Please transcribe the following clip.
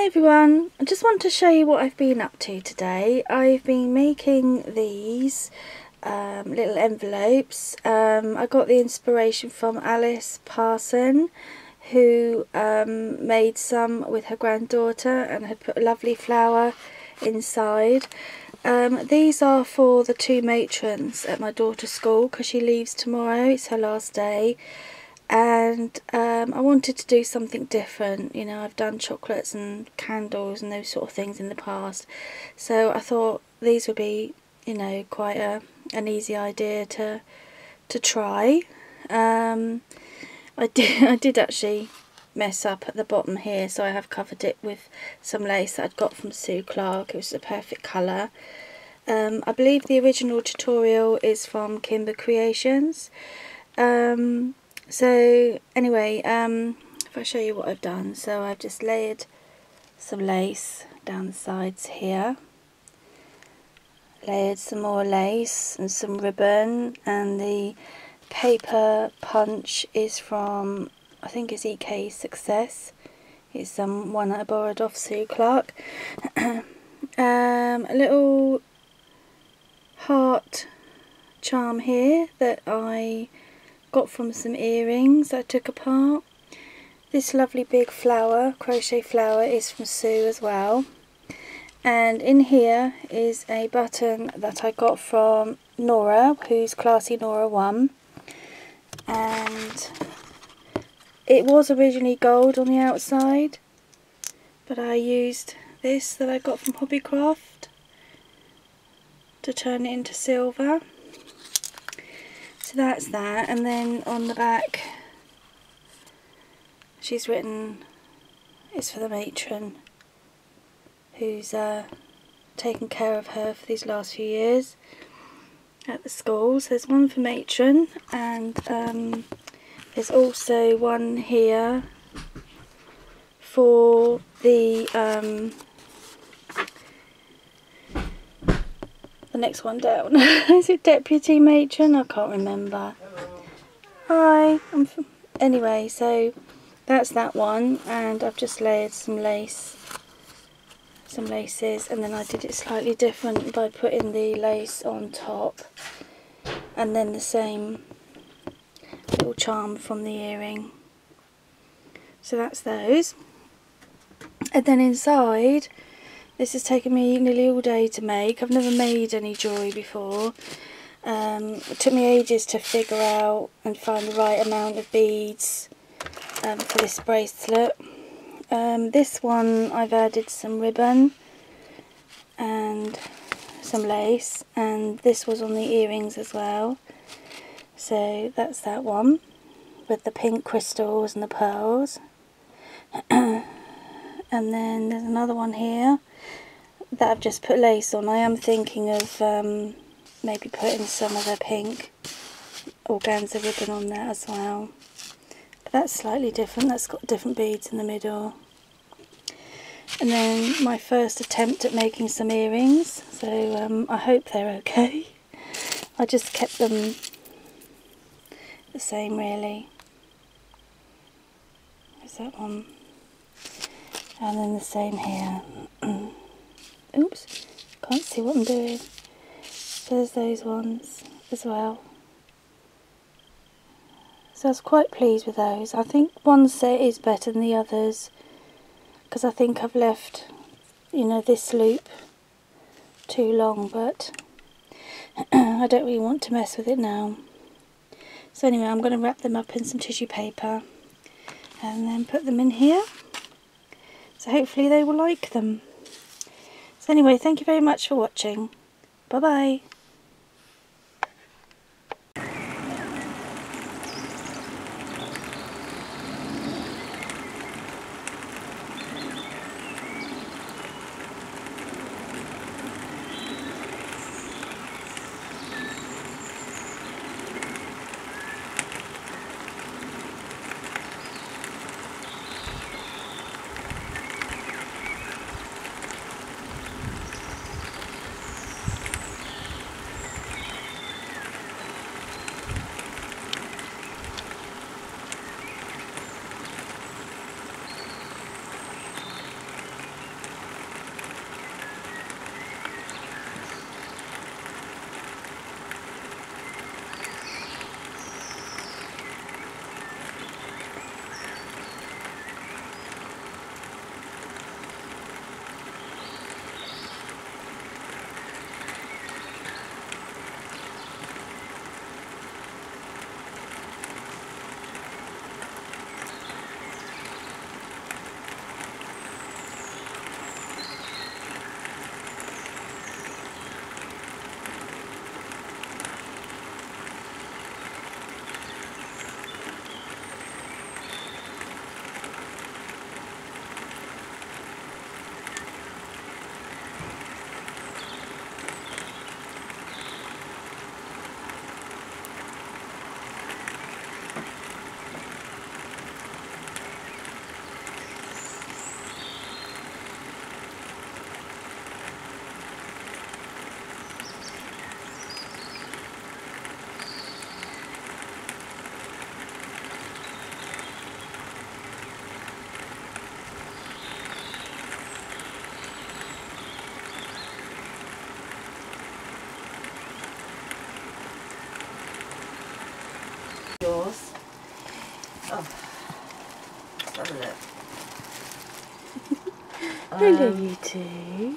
everyone, I just want to show you what I've been up to today. I've been making these little envelopes. I got the inspiration from Alice Parson, who made some with her granddaughter and had put a lovely flower inside. These are for the two matrons at my daughter's school because she leaves tomorrow, it's her last day. And I wanted to do something different. You know, I've done chocolates and candles and those sort of things in the past, so I thought these would be, you know, quite an easy idea to try. I did actually mess up at the bottom here, so I have covered it with some lace that I'd got from Sue Clark. It was the perfect colour. I believe the original tutorial is from Kimber Creations. So anyway, if I show you what I've done, so I've just layered some lace down the sides here, layered some more lace and some ribbon, and the paper punch is from, I think it's EK Success. It's one that I borrowed off Sue Clark. A little heart charm here that I got from some earrings I took apart. This lovely big flower, crochet flower, is from Sue as well. And in here is a button that I got from Nora, who's Classy Nora 1. And it was originally gold on the outside, but I used this that I got from Hobbycraft to turn it into silver. So that's that, and then on the back she's written, it's for the matron who's taken care of her for these last few years at the school. So there's one for matron, and there's also one here for the next one down. Is it deputy matron? I can't remember. Hi. Anyway, so that's that one, and I've just layered some laces, and then I did it slightly different by putting the lace on top, and then the same little charm from the earring. So that's those. And then inside, this has taken me nearly all day to make. I've never made any jewellery before. It took me ages to figure out and find the right amount of beads for this bracelet. This one I've added some ribbon and some lace, and this was on the earrings as well. So that's that one with the pink crystals and the pearls. And then there's another one here that I've just put lace on. I am thinking of maybe putting some of the pink organza ribbon on there as well. But that's slightly different. That's got different beads in the middle. And then my first attempt at making some earrings. So I hope they're okay. I just kept them the same really. There's that one. And then the same here. Oops, can't see what I'm doing. So there's those ones as well. So I was quite pleased with those. I think one set is better than the others, because I think I've left, you know, this loop too long, but I don't really want to mess with it now. So anyway, I'm going to wrap them up in some tissue paper and then put them in here. So hopefully they will like them. So anyway, thank you very much for watching. Bye bye. Let's have a look. Hello, you two.